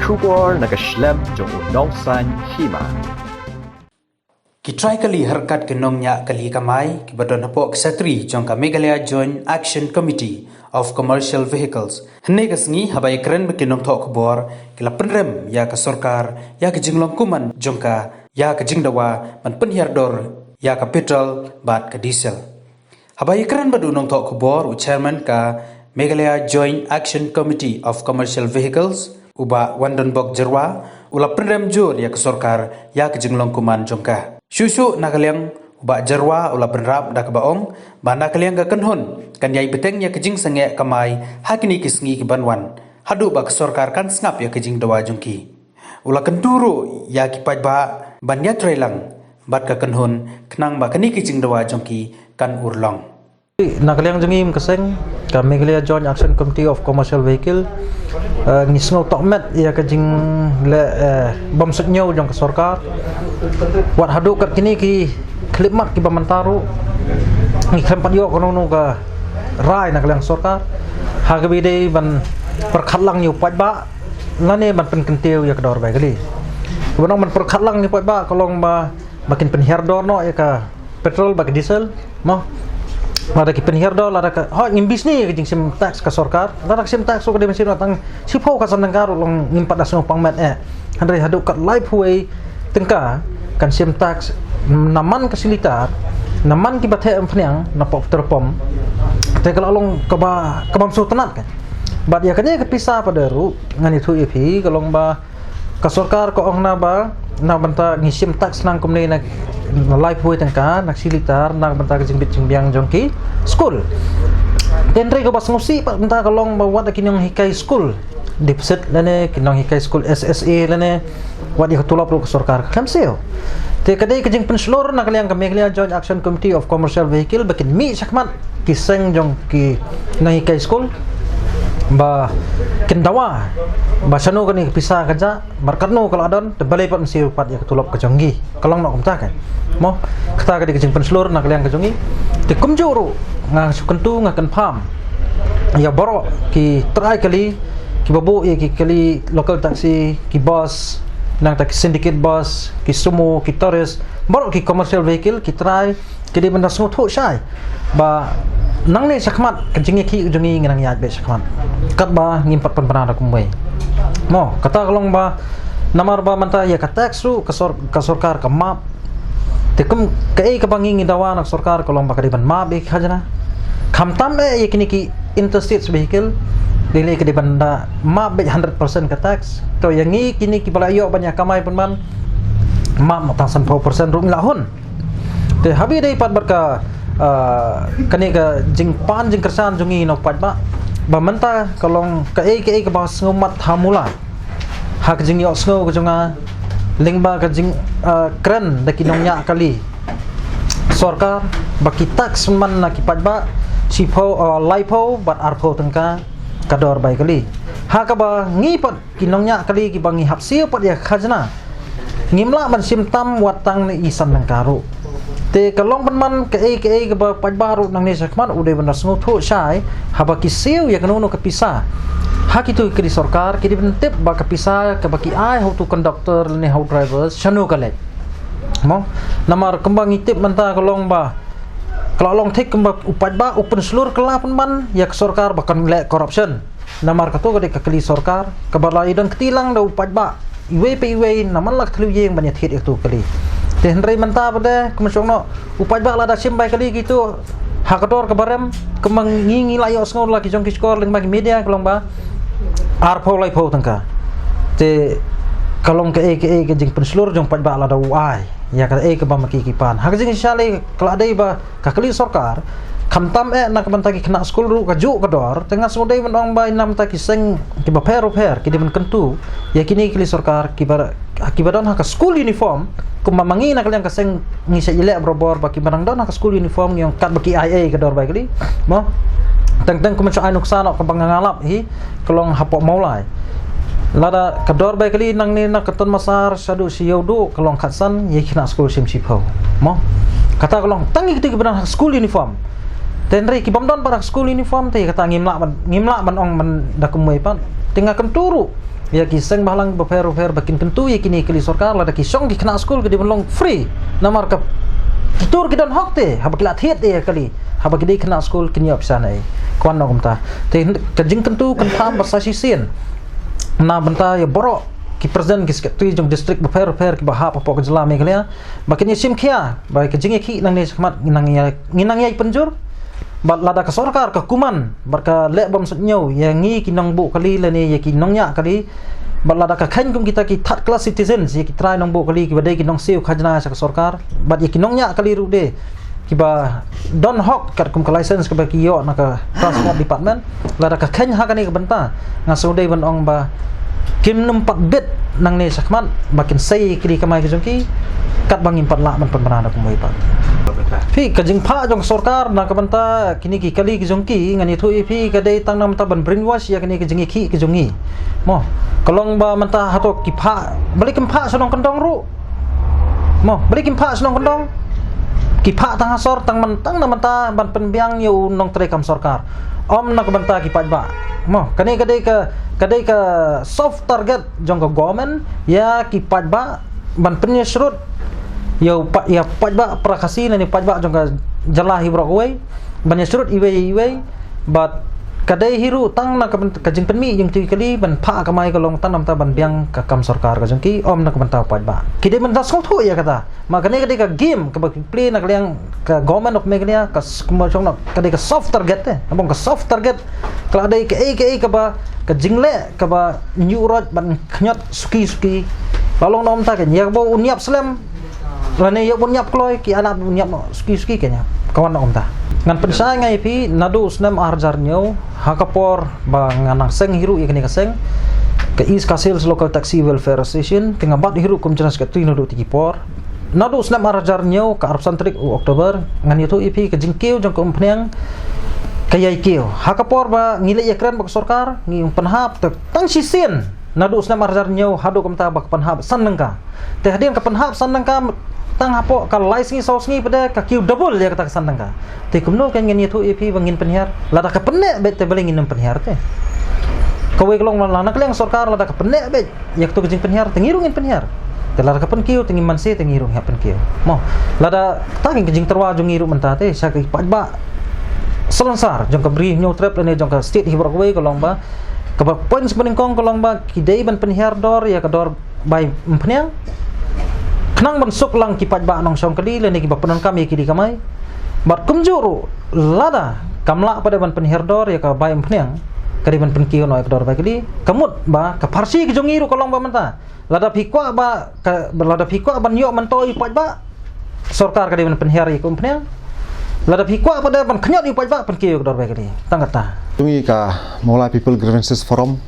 Kubor nakaslem jong unongsan hima. Kitry kali harkat kenongnya kali kamay kibadon hapok satri jong ka Meghalaya Joint Action Committee of Commercial Vehicles. Hene kasngi habay keren bekinong tok kubor kila penrem ya ka sorkar ya ka jinglong kuman jong ka ya ka jingdawa man penhiardor ya ka petrol bat ka diesel. Habay keren badunong tok kubor u chairman ka Meghalaya Joint Action Committee of Commercial Vehicles uba Wandonbok Jerwa ula penrem jur ya ka sorkar ya ka jinglong kuman jong ka. Susu nakaliang uba Jerwa ula benrap da ka baong ba nakaliang ka kanhon kan yai beteng ya kejing sange kamay hakini kisngi kibanwan hadu ba ka sorkar kan snap ya kejing dawa jongki ula kenturu ya ki paj ba banya trailang bat ka kanhon kenang ba kani kejing dawa jongki kan urlong nakaliang jengim keseng ka Meghalaya Joint Action Committee of Commercial Vehicle ngisngo tokmet ya kejing le bom setnyo jong ka sorkar wat hadu kat kini ki klipmat ki bamantaru ngi kempat yo kono no ka rai nakaliang sorkar hagabi dei ban perkhatlang yu paj ba lane ban pen kentiu ya kedor bai kali bonong ban perkhatlang ni paj ba kolong ba makin penhiardor no ya ka petrol ba diesel mo mada ki penhiardor la ka ho ngimbis ni kejing sim tax ka sorkar la sim tax so ka de mesin tang sipo ka sandang karu long ngimpat dasno pangmet handai hadu kat live way tengka kan sim tax naman kasilitar naman ki bathe empnyang na pop terpom te kalau long kabam so tenat kan bat ya kanya kepisa pada ru ngani thu ipi kalau ba ka sorkar ko ong na ba na banta ngisim tax nang kumne na live way tengka nak silitar nang banta jingbit jingbiang jongki school tenre ko bas ngosi banta kalong ba wat kinong hikai school deposit lane kinong hikai school SSA lane wat ya tulap ru ka sorkar kamseo te kadai kejing penslor nakaliang ka Meghalaya Joint Action Committee of Commercial Vehicle bakin mi sakmat kiseng jong ki nahi kai school ba kendawa ba sanu kani pisah kaja markatno kalau adon tebalai pat mesti pat ya ketulop ke jonggi kalong nak kumta kan mo kata kadai kejing penslor nakaliang ke jonggi te kumjuru nga sukentu ngakan pam ya borok ki try kali ki babu ya ki kali local taxi ki bus nang tak syndicate bus ki sumo ki tourist baru ki commercial vehicle ki try ki di benda semua thuk syai ba nang ni sakmat kencing ki ujungi nang yat be sakmat kat ba ngimpat penpana dak kumbai mo kata kalong ba namar ba manta ya ka tax ru ka sorkar ka map tekum ka e ka bangi dawa nak sorkar kalong ba ka di ban map be khajana khamtam e yakini ki interstate vehicle dili ke di banda map 100% ke tax to yang ni kini ki balayo banyak kamai pun man map matang 10% rum lahun te habi dei pat berka kani ka jingpan jing kersan jungi no pat ba menta kalong ka ke ba ngumat hamula hak jing yo sngo ko junga lingba ka jing kren da kinongnya kali sorkar baki tax man na ki pat ba sipo laipo bat arpo tengka kador bai kali hakaba ngipat kinongnya kali ki bangi hapsiu pat ya khajna ngimla ban simtam watang ni isan nang karu te kalong ban ke ba pat baru nang ni sakman ude ban sngu thu syai haba ki siu ya kanono ka pisa hak itu ke di sorkar ki dibentip ba ka pisa ka baki ai how to conductor ni how drivers shanu kale mo namar kembang itip manta kalong ba kalau long take kembang upat ba open seluruh kelapan man ya ke sorkar bahkan nilai corruption namar katu kade kekeli sorkar kebalai dan ketilang da upat ba iwe naman lak telu yang banyak hit itu kali te hendrai menta pada kemusongno upat ba lada simbai kali gitu hakador kebarem kembang ngingi layo ngor lagi jong kiskor ling bagi media kalong ba arpo lai po tangka te kalong ke jing penselur jong pat ba lada uai ya kata ke ba makikipan hak jing syale kalau ada ba kakali sorkar khamtam nak bantaki kena school ru kaju kador tengah sudai menong ba inam taki seng ki ba per ki di kentu ya kini kili sorkar kibadan hak school uniform kumamangi nak yang kaseng ngisa ile brobor ba kibarang don hak school uniform yang kat baki IA kador ba kali mo teng kumenso anuk sana ka bangangalap hi kelong hapok maulai lada kador bai kali nang ni nak keton masar sadu siyodu kalong khatsan ye kina school sim sipo mo kata kalong tangi kita kebenar school uniform tenri ki bomdon para school uniform te kata ngimla ban ong man dakumai pan tengah kenturu ya kiseng balang beper bakin kentu ya kini kali sarkar lada kisong ki kena school ke di belong free namar ka kitur kidan hok te haba kilat hit ya kali haba kidi kena school kini opsana ai kwan nom ta te kajing kentu kan tham bersasi sin na benta ya borok ki presiden ki sekretari jong district beper ki bahap apa ke jela Meghalaya bakin sim khia bai kajing ki nang ni khmat nginang yai penjur bat lada ka sarkar ka kuman barka le bom setnyau yang ngi kinong bu kali le ni ya kinong nya kali bat lada ka khan kum kita ki third class citizens ya ki try nong bu kali ki badai kinong siu khajna sa sarkar bat ya kinong nya kali ru de ki ba don hok kat kum ka license ka ba ki yo na ka transport department lada ka khan ha kani ka benta ngaso dei ban ong ba kim numpak bit nang ni sakmat bakin sei kri kamai ki jongki kat bangin pat la man panbana ku moi pat phi kajing pha jong sarkar na kabanta kini ki kali ki jongki ngani thui phi kadai tang nam ta ban brainwash ya kini ki jingi ki jongi mo kalong ba manta hato ki pha balik kim pha sonong kendong ru mo balik kim pha sonong kendong ki pha tang asor tang mentang na manta ban penbiang yu nong trekam sarkar om na kabanta ki pajba mo kani kadai ka soft target jong ka government ya ki pajba ban penyesrut ya pajba prakasi ni pajba jong ka jala hibrok we ban yesrut iwe but kadai hiru tang na kajing penmi yang ti kali ban pha kamai ka long tan nam ta ban biang ka kam sarkar ka jong ki om na ka banta pajba kide man das tho ya kata makane kadai ka game ka play na kaliang ka government of Meghalaya ka kumachong na kadai ka soft target abong ka soft target kala dai ka ka ba ka jingle ka ba nyurot ban khnyot suki lalong nom ta ka nya bo unyap slam lane yo unyap kloy ki anak unyap suki kenya kawan om ta ngan pensai ngai pi nadu snam arjar nyau hakapor ba nganang seng hiru ikni ka seng ke East Castles Local Taxi Welfare Association tengabat hiru kum jenas ka trino do tikipor nadu snam arjar nyau ka arab santrik Oktober ngan itu ipi ke jingkeu jong kum pneng kayai keu hakapor ba ngile ekran ba sarkar ngi penhap tang sisen nadu snam arjar nyau hadu kum ta ba penhap sannangka te hadin ka penhap sannangka tang hapo ka license sosngi pada ka kiu double ya kata sannangka te kumno kan ngin itu ipi bangin penhiar lada ka penne bet te belingin penhiar te kawe kelong lana keleng sarkar lada ka penne bet yak tu kejing penhiar tengirungin penhiar te lada ka penkiu tengi manse tengirung ha penkiu mo lada tangin kejing terwa jong ngiru menta te sa ka pajba selansar jong ka bri nyau trap ne jong ka state hibrok we kolong ba ka ba points beningkong kolong ba kidei ban penhiar dor ya ka dor bai mpniang kenang bensuk lang kipat ba nong song kali le ni ki bapenon kami ki di kamai bat kumjuru lada kamla pada ban penhirdor ya ka bai mpniang kadi ban penkiu no ekdor bai kali kamut ba ka parsi ki jongiru kolong ba menta lada pikwa ba ka lada pikwa ban yo mentoi pat ba sarkar kadi ban penhir ku mpniang lada pikwa pada ban khnyot ni pat ba penkiu ekdor bai kali tangata tungi ka Mawalai People Grievances Forum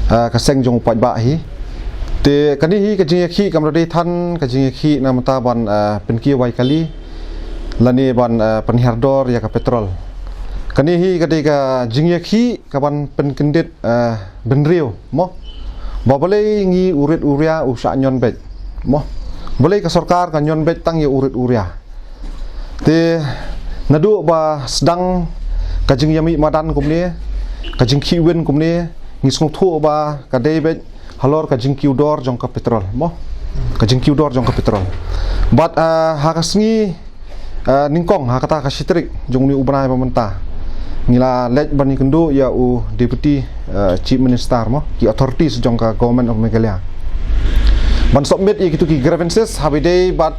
ka seng jong pat ba hi te kani hi kajing khi kamrade than kajing khi na mata ban penki wai kali lani ban penhirdor ya ka petrol kani hi kadi ka jing khi ka ban penkendit benriu mo ba boleh ngi urit uria usa nyon bet mo boleh ka sarkar ka nyon bet tang ya urit uria te nadu ba sedang kajing yami madan kumni kajing khi wen kumni ngi sung thu ba ka dei bet halor ka jingkiu dor jong ka petrol mo ka jingkiu dor jong ka petrol but hakasngi ningkong hakata ka sitrik jong ni ubnai pamenta ngila lej bani kendu ya u deputy chief minister mo ki authorities jong ka government of Meghalaya ban submit ikitu ki grievances habidei but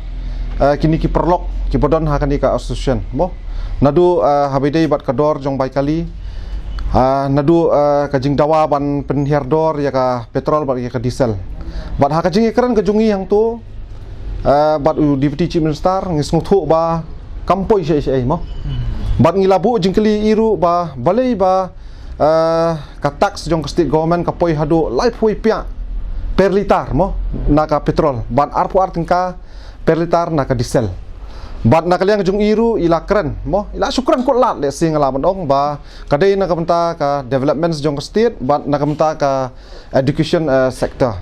kini ki perlok ki bodon hakani ka association mo nadu habidei but ka dor jong bai kali nadu kajing dawa ban penhirdor ya ka petrol ban ya ka diesel bat ha kajing ekran kajungi yang tu bat deputy chief minister ngisngu thu ba kampoi sei mo bat ngilabu jingkeli iru ba balai ba ka tax jong ka state government ka poi hadu life hui pia per liter mo na ka petrol bat arpu artingka per liter na ka diesel bat na kaliang jung iru ila kren mo ila syukran ko lat le sing ala bandong ba kadai na kamenta ka developments jong state bat na kamenta ka education sector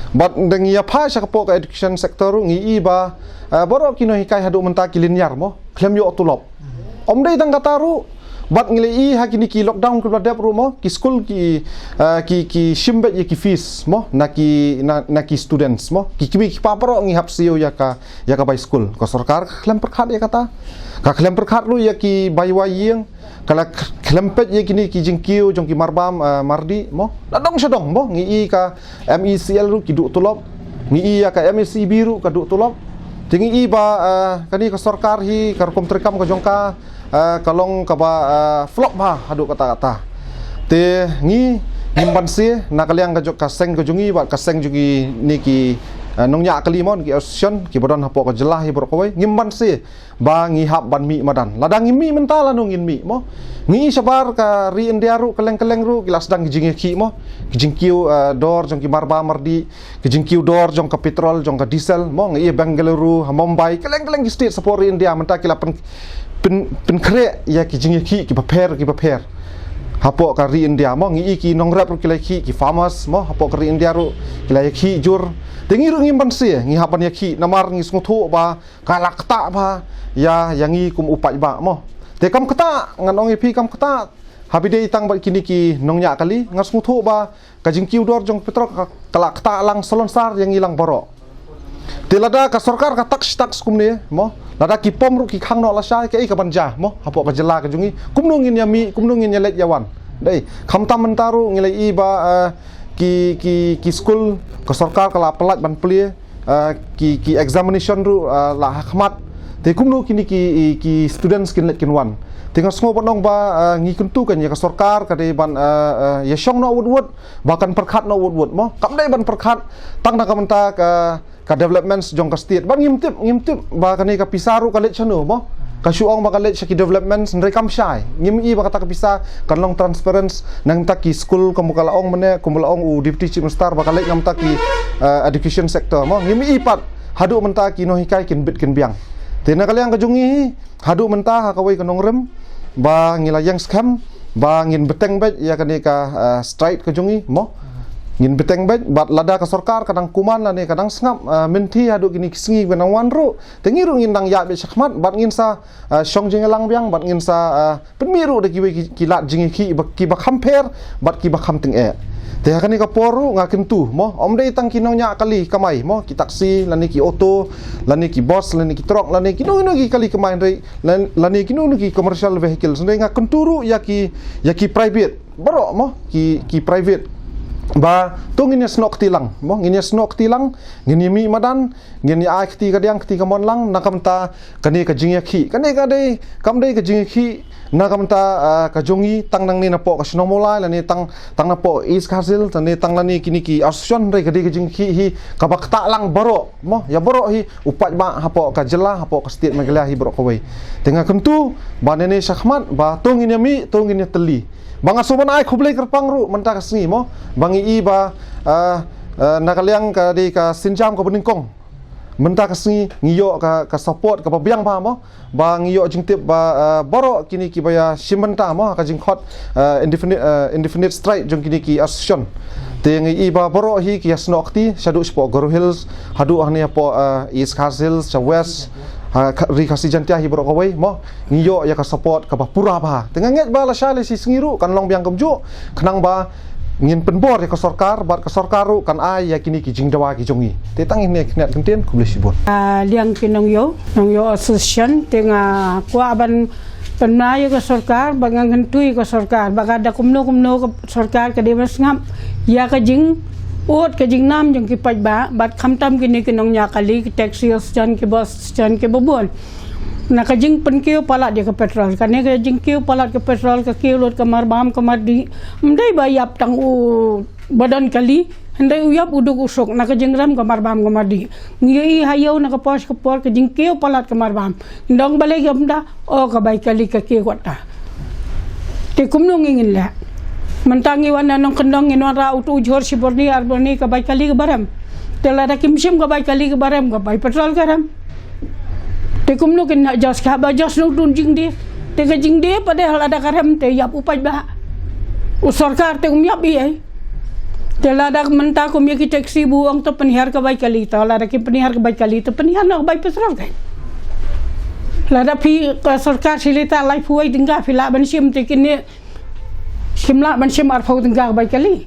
bat dengi apa sya kapo ka education sector ngi ba boro kino hikai hadu menta kilinyar mo klem yo tulop omdei tang kataru bat ngilei hakini ki lockdown ke badap rumo ki school ki shimbet ye ki fees mo na ki students mo ki paparo ngi hapsio ya ka by school ko sarkar klem perkhat ya kata ka klem perkhat lu ya ki baywa yeng kala klempet ye kini ki jingkiu jong ki marbam mardi mo dadong sedong mo ngi ka MECL ru ki du tulop ngi ya ka MEC biru ka du tulop tingi ba kani ka sarkar hi karkom trekam ka jongka kalong ka ba flop ba hadu kata-kata te ngi ngimban se nakaliang ka jok kaseng ka jungi ba kaseng jungi ni ki nongnya kalimon ki ocean ki bodon hapo ka jelah hi brokoi ngimban se ba ngi hap ban mi madan ladang mi mentala nong ngin mi mo ngi sabar ka ri indiaru keleng-keleng ru gilas dang jingi ki mo kijingkiu dor jong ki marba mardi kijingkiu dor jong ka petrol jong ka diesel mo ngi Bengaluru Mumbai keleng-keleng ki state support India menta kila pen kre ya kijingi ki paper hapo ka ri India mo ngi ki nongrap ru kila ki farmers mo hapo ka ri India ru kila ki jur tengi ru ngimban se ngi hapan ya ki namar ngi snguthu ba kalakta ba ya yangi kum upai ba mo te kam kata nganong ipi kam kata habide itang ba kini ki nongnya kali ngas nguthu ba kajingkiu dor jong petrol kalakta lang solonsar yang ilang boro te lada ka sarkar ka tax kumne mo lada ki pom ru ki khang no la sha ke ka banja mo hapo ka jela ka jungi kumnungin yami kumnungin yalet yawan dei khamtam mentaru ngilai ba ki school ka sarkar kala pelat ban plie ki examination ru la khmat te kumnu kini ki students kin wan tengah semua bonong ba ngi kuntu kan ya ka sarkar ka de ban ya shong no wud bahkan perkhat no wud mo kam dai ban perkhat tang na kamenta ka developments jong ka state ban ngimtip ba kani ka pisaru ka let chanu mo ka syuong ba ka let ki developments ndai kam syai ngimi ba kata ka pisa kan long transparency nang ta ki school kumukalaong mene kumulaong deputy chief minister ba ka let ngam ta ki education sector mo ngimi pat hadu menta ki no hikai kin bit kin biang tena kaliang kajungi hadu menta ka wai kanong rem ba ngilayang scam ba ngin beteng bet ya kani ka straight kajungi mo ngin beteng bet bat lada ka sarkar kadang kuman la ne kadang sngap menti hadu kini kisengi benang wanru tengi ru ngin dang ya be sakmat bat ngin sa shong jingelang biang bat ngin sa penmiru de ki lat jingi ki ba compare bat ki ba kamting te kani ka poru nga kentu mo omde tang kinongnya kali kamai mo ki taksi lani ki auto lani ki bus lani ki truck lani ki no ki kali kamai rei lani ki no ki commercial vehicles ndai nga kenturu ya ki private baro mo ki private ba tungin ya snok tilang mo ngin ya snok tilang ngin mi madan ngin ya akti kadiang kti kamon lang nakamta kani ka jingya ki kani ka dei kam dei ka jingya ki nakamta ka jongi tang nang ni na po ka sinomola lani tang na po is kasil tani tang lani kini ki asyon rei ka dei ka jingya ki hi ka bakta lang baro mo ya baro hi upat ba hapo ka jela hapo ka state magalah hi baro ka wei tengah kentu ba nene syahmat ba tungin ya mi tungin ya teli bang asuman ai khublei kerpang ru menta kasni mo bangi ba nakaliang ka di ka sinjam ka beningkong menta kasni ngiyo ka support ka pabiang ba mo ba ngiyo jingtip ba boro kini ki baya simenta mo ka jingkhot indefinite strike jong kini ki assion te ngi ba boro hi ki asnokti shadu spo Guru Hills hadu ahni po East Hills sa West ri kasi jantia hi bro kawai mo ngiyo ya ka support ka pura ba tengah nget ba la shale si sengiru kan long biang kamju kenang ba ngin penbor ya ka sarkar bat ka sarkaru kan ai ya kini ki jingdawa ki jongi te tang ini knet kenten ku sibon liang kinong yo association tengah ku aban penayo ka sarkar bangang hentui ka sarkar baga da kumno ka sarkar ka dewas ngam ya ka jing ot ke jing nam jong ki paj ba bat khamtam kini kinong nya kali ki taxi stan ki bus stan ki bobon na ka jing pen kiu palat dia ke petrol kan ka jing kiu palat ke petrol ka kiu lot kamar bam kamar di mdai ba yap tang u badan kali hendai uyap uduk usuk na ka jing ram kamar bam kamar di ngi hayo na ka pos ka por ka jing kiu palat kamar bam ndong balai gamda o ka bai kali ka kiu kota te kumnung ingin la mentangi wana nong kendong ino ra utu jor siborni arboni ka bai kali ke baram telada kimsim ka bai kali ke baram ka bai petrol karam te kumno kin nak jos ka ba jos no dun jing de te ka jing de padahal ada karam te yap upaj ba usarkar te yap ai telada menta kum ki taxi buang to penihar ka bai kali telada ki penihar ka bai kali to penihar nak bai petrol kan Lada pi ke sarkar silita lai puai tinggal pila bansim tekin ni simla bansim arfau tinggal baik kali.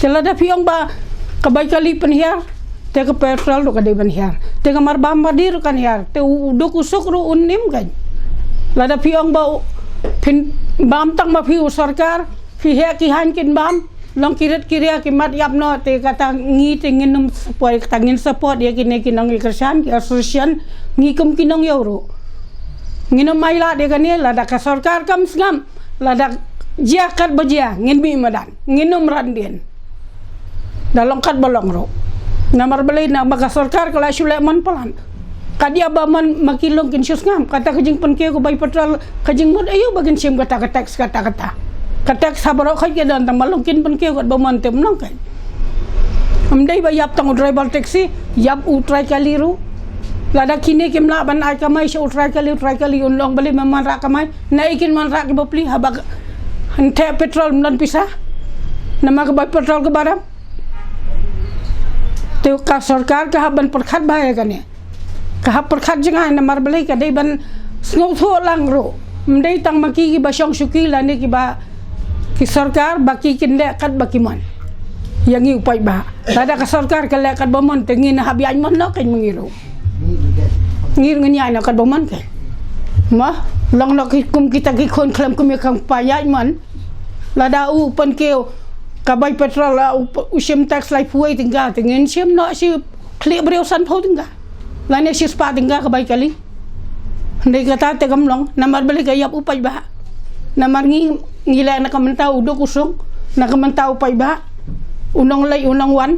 Lada pi ong ba kebaik kali penhiar te ke petrol do kade penhiar te ke marbam badir kan hiar te uduk usuk ru unim kan. Lada pi ong ba pin bam tang ma pi sarkar pi he ki han kin bam long kiret kiria ki mat yap no te kata ngi te nginum support tangin support ya kini kinong ikersan ki association ngi kum kinong euro nginum maila de kani lada ka sarkar kam sngam lada jakat bajia ngin bi madan nginum randien dalam kat bolong ro namar beli na baga sarkar kala Sulaiman pelan kadia baman makilong kin ngam kata kajing penke ko bay petrol kajing mod ayo bagin sim kata katek sabaro khai ke dan tamalungkin pen ke kat baman tem nang kan amdai ba yap tang driver taxi yap utrai kali ru lada kini kim la ban ai kamai se utrai kali unlong beli memang rak kamai naikin man rak ke beli habag hante petrol dan pisah nama ke bay petrol ke barang tu ka sarkar ka haban perkhat bahaya kan ya ka perkhat jangan namar beli ka dei ban sngo tho lang ro mdai tang maki ki basong suki la ni ki ba ki sarkar baki kin lekat baki man yang ngi upai ba tada ka sarkar ka lekat bomon tengin habi an mon nak kan mengiru ngir ngnya na kat bomon ke ma long nak kum kita ki kon klam kum kang payai man lada u pen keu ka bay petrol la usim tax lai puai tinggal tengin sim no si kli breu san pho tinggal la ne si spa tinggal ka bay kali ndai kata te gamlong namar beli ka yap upai ba namar ngila na kamantau uduk usung na kamantau pai ba unong lai unong wan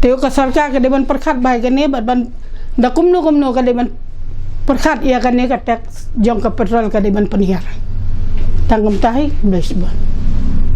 teo ka sarkar ka deban perkhat bai ka ne ban da kumno ka deban perkhat ya ka ne ka tax jong ka petrol ka deban penhiar tangam tahi blesba